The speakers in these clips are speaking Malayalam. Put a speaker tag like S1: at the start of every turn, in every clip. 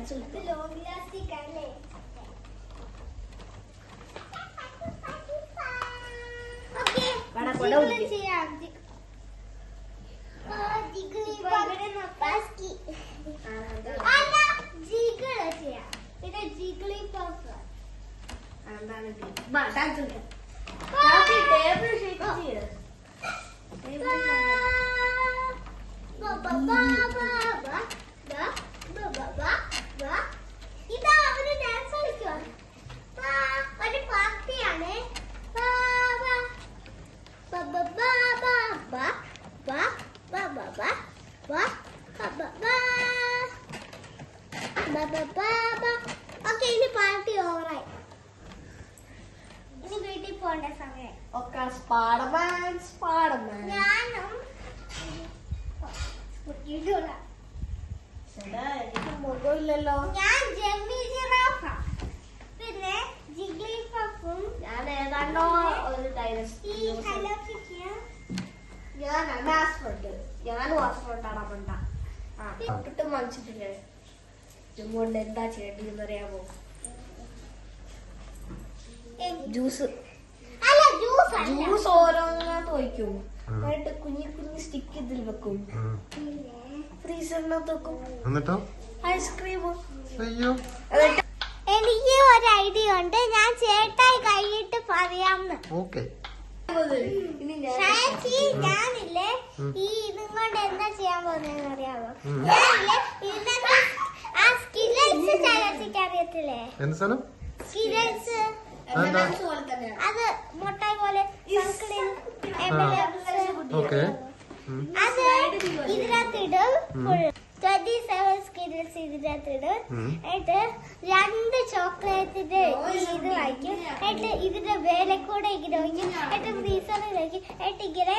S1: ഡാൻസ് ഇതാ അവര് ഡാൻസ് കളിക്കുക. ഒരു പാർട്ടിയാണ്. ഓക്കെ, ഇനി പാർട്ടി ഓവറായി. ഇനി വീട്ടിൽ പോകേണ്ട സമയം. ഞാനും
S2: മുഖമില്ലല്ലോ.
S1: ഞാൻ ജെമ്മി ജിറാഫ, പിന്നെ ജിഗ്ലി പഫും,
S2: ഞാൻ ഏതാണ്ടോ ഒരു
S1: ഈ ഹലോ കിറ്റിയും.
S2: ഞാൻ ആസ്ഫോർട്ട്. ഞാനും ആസ്ഫോർട്ടാണ് പണ്ട. ഒട്ടും വാങ്ങിച്ചിട്ടില്ലേ? കൊണ്ട് എന്താ ചെയ്യേണ്ടതെന്ന് അറിയാമോ? ജ്യൂസ് ഓരോന്നിനകത്ത് ഒഴിക്കും. എന്നിട്ട് കുഞ്ഞു കുഞ്ഞു സ്റ്റിക്ക് ഇതിൽ വെക്കും. ഫ്രീസറിനകത്ത് വെക്കും.
S3: എന്നിട്ടോ
S2: ഐസ്ക്രീം.
S3: അയ്യോ,
S1: എനിക്ക് ഒരു ഐഡിയ ഉണ്ട്. ഞാൻ ചേട്ടായി കഴിഞ്ഞിട്ട് പറയാമെന്ന്.
S3: ഓക്കെ.
S1: ഞാനില്ലേ ഈ ഇതും കൊണ്ട് എന്താ ചെയ്യാൻ പോകുന്നതെന്ന് അറിയാമോ? ഞാനില്ലേ ഇതിനകത്ത് ആ സ്കില്ലൻസ് ചലച്ചിക്ക് അറിയത്തില്ലേ?
S3: എന്ത് സ്ഥലം?
S1: സ്കില്ലൻസ് അത് മുട്ടായി പോലെ
S3: ഓക്കെ.
S1: അത് ഇതിനകത്ത് ഇടും. ഫുൾ 27 സ്കിൽസ് ഇതിനകത്ത് ഇടും. എന്നിട്ട് 2 ചോക്ലേറ്റിന്റെ ഇത് വായിക്കും. എന്നിട്ട് ഇതിന്റെ വേലെ കൂടെ ഇങ്ങനെ വയ്ക്കും. എന്നിട്ട് ഫ്രീസറിൽ വയ്ക്കും. എന്നിട്ട് ഇങ്ങനെ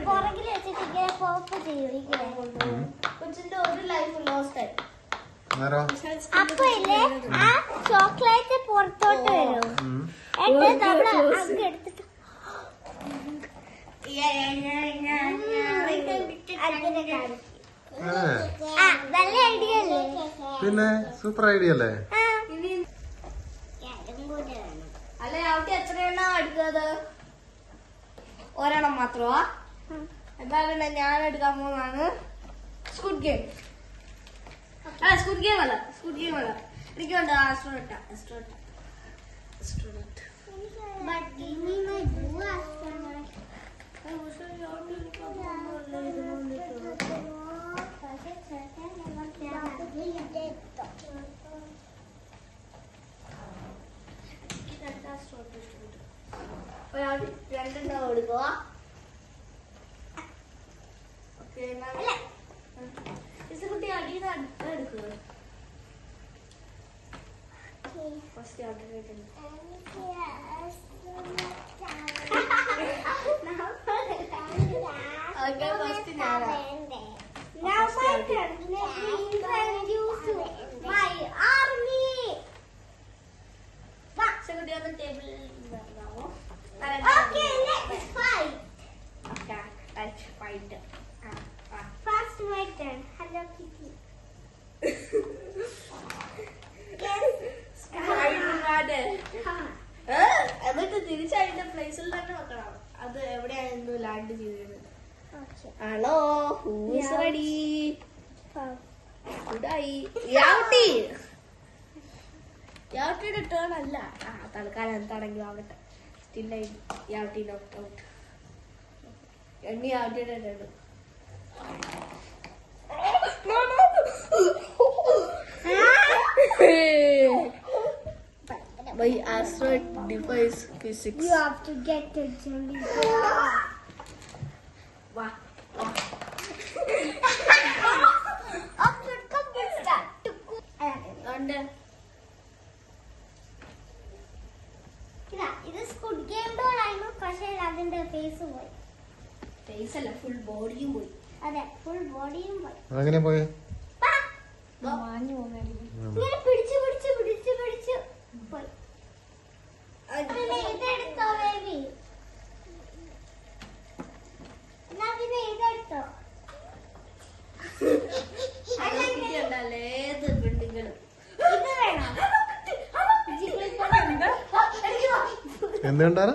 S1: പുറകിൽ വെച്ചിട്ട് ഇങ്ങനെ പോപ്പ് ചെയ്യും. ഇങ്ങനെ
S2: കൊച്ചിന്റെ ഒരു ലൈഫ് ലോസ്റ്റ് ആയി.
S1: അപ്പൊ ഇല്ലേ ആ ചോക്ലേറ്റ് പുറത്തോട്ട് വരും. എന്നിട്ട് നമ്മള് അങ്ങ് എടുത്തിട്ട് അങ്ങനെ കാണിക്കും. നല്ല ഐഡിയ അല്ലേ?
S3: പിന്നെ സൂപ്പർ ഐഡിയ അല്ലേ?
S2: അല്ലെ അവിടെ എത്രയെണ്ണം എടുക്കുന്നത്? ഒരെണ്ണം മാത്രമാ? എന്താ പിന്നെ ഞാൻ എടുക്കാൻ പോകുന്നതാണ് സ്ക്വിഡ് ഗെയിം. സ്ക്വിഡ് ഗെയിം അല്ല. എനിക്ക് വേണ്ട astronaut.
S1: But give me my blue astronaut.
S2: രണ്ടെണ്ണം എടുക്കുക. കുട്ടി അടിയുടെ എടുക്കുക. First
S1: Now my turn. Let me introduce my army. Okay, let's fight.
S2: Let's fight.
S1: First my turn. Hello Kitty.
S2: എന്നിട്ട് തിരിച്ചതിന്റെ പ്ലേസിൽ തന്നെ വെക്കണം. അത് എവിടെയായിരുന്നു ലാൻഡ് ചെയ്തത്? Hello, who's ready? യാവട്ടിയുടെ ടേൺ അല്ല. തൽക്കാലം എന്താണെങ്കിലും ആവട്ടെ. Still Yavatti not out. എണ്ണി യാവട്ടിയുടെ turn. My asteroid defies physics.
S1: You have to get the jelly.
S2: Wow.
S1: ഇത് സ്ക്വിഡ് ഗെയിം ഡോൾ ആയിരുന്നു. പക്ഷേ അതിന്റെ ഫേസ് പോയി.
S2: ഫേസ് അല്ല, ഫുൾ ബോഡിയും പോയി.
S1: അതെ, ഫുൾ ബോഡിയും പോയി.
S3: അങ്ങനെ പോയി
S1: ഇങ്ങനെ പിടിച്ചു പോയി. ഇതെടുത്തോ ബേബി. എന്നാ പിന്നെ ഇതെടുത്തോ.
S2: ഏത് പെണ്ണുങ്ങളും
S3: എന്തുകൊണ്ടാണ്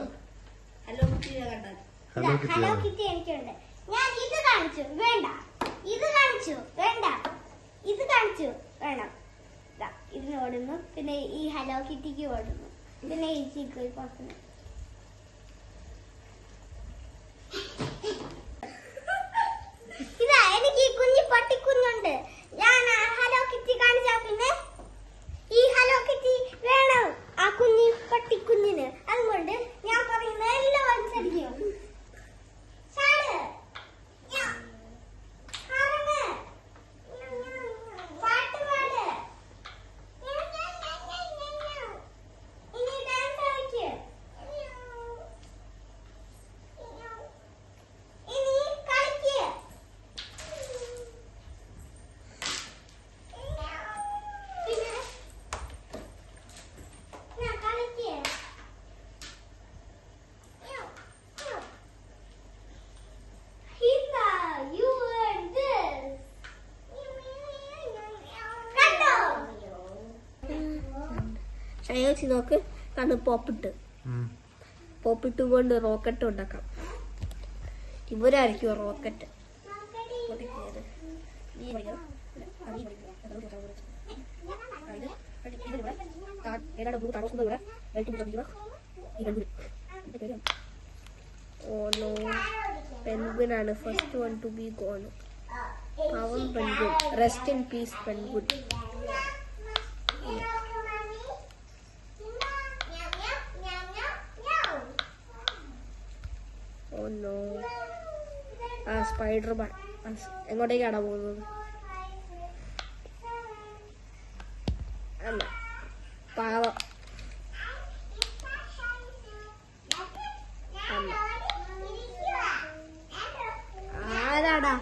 S2: ഹലോ കുട്ടി കണ്ടാൽ
S3: ഹലോ
S1: ഹലോ
S3: കിറ്റിയാണ്
S1: കിറ്റി എനിക്കുണ്ട്. ഞാൻ ഇത് കാണിച്ചു വേണ്ട, ഇത് കാണിച്ചു വേണ്ട, ഇത് കാണിച്ചു വേണം. ദാ, ഇതിന് ഓടുന്നു, പിന്നെ ഈ ഹലോ കിറ്റിക്ക് ഓടുന്നു, പിന്നെ ഈ ചീക്കോയി പാക്കുന്നു. ഇതാ എനിക്ക് ഈ കുഞ്ഞി പട്ടിക്കുഞ്ഞുണ്ട്. ഞാൻ ആ ഹലോ കിറ്റി കാണിച്ചാ പിന്നെ ഈ ഹലോ കിറ്റി വേണം ആ കുഞ്ഞി പട്ടിക്കുഞ്ഞിന്. അതുകൊണ്ട് ഞാൻ പറയുന്ന എല്ലാം അനുസരിക്കും. ചാട്. ഞാ. കറങ്ങ്. പാട്ട് പാട്. ഇനി ഡാൻസ് കളിക്ക്. ഇനി കളിക്ക്. പിന്നെ ഞാൻ കളിക്ക്. Hita, you and this. കണ്ടോ?
S2: ഷയോച്ചി നോക്ക് കണ്ണ് പോപ്പിട്ട് പോപ്പിട്ട് കൊണ്ട് റോക്കറ്റ് ഉണ്ടാക്കാം. ഇവരായിരിക്കും റോക്കറ്റ്. Oh no, penguin ആണ് first one to be gone. പാവം penguin. Rest in peace penguin. Oh no. ആ സ്പൈഡർമാൻ എങ്ങോട്ടേക്കാണ് പോകുന്നത്? അല്ല പാവം. അല്ല ആരാടാ?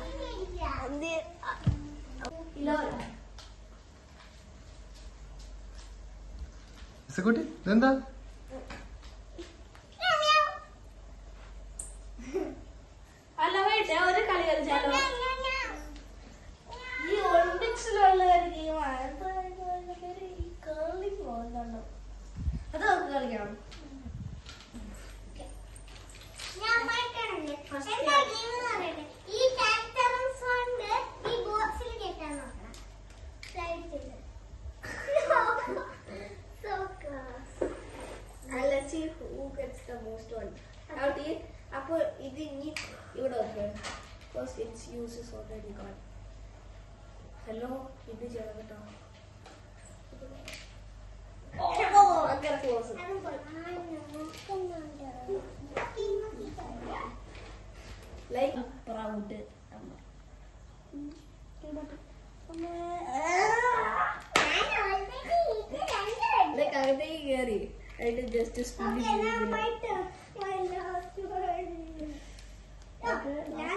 S3: ഇസക്കുട്ടി ഇതെന്താ
S2: അല്ല വേണ്ട ഒരു കളി കളിച്ചാലോ? ഈ ഒളിമ്പിക്സിലുള്ള ഒരു ഗെയിമാണ്. കേളിംഗ് പോകുന്നുണ്ടോ? അത് നമുക്ക് കളിക്കണം.
S1: ഞാൻ മാറ്റണല്ലേ? എന്താ ഗെയിം എന്ന് പറയട്ടെ? ഈ ടാക്ടറൻസ് കൊണ്ട് ഈ ബോക്സിൽ കെട്ടാൻ നോക്കണം. സ്ലൈഡ് ചെയ്ത്. So close.
S2: Let's see who gets the most one. Out here. അപ്പൊ ഇത് ഇനി ഇവിടെ വെക്കുക. Because its use is already gone. Hello ഇത് ചെയ്യണം കേട്ടോ. അങ്ങനെ ക്ലോസ്. ലൈക്ക് പ്രൗഡ് അമ്മ. ലൈക്ക് അകത്തേക്ക് കയറി അതിന്റെ ജസ്റ്റ് സ്പീഡ്
S1: ഞാൻ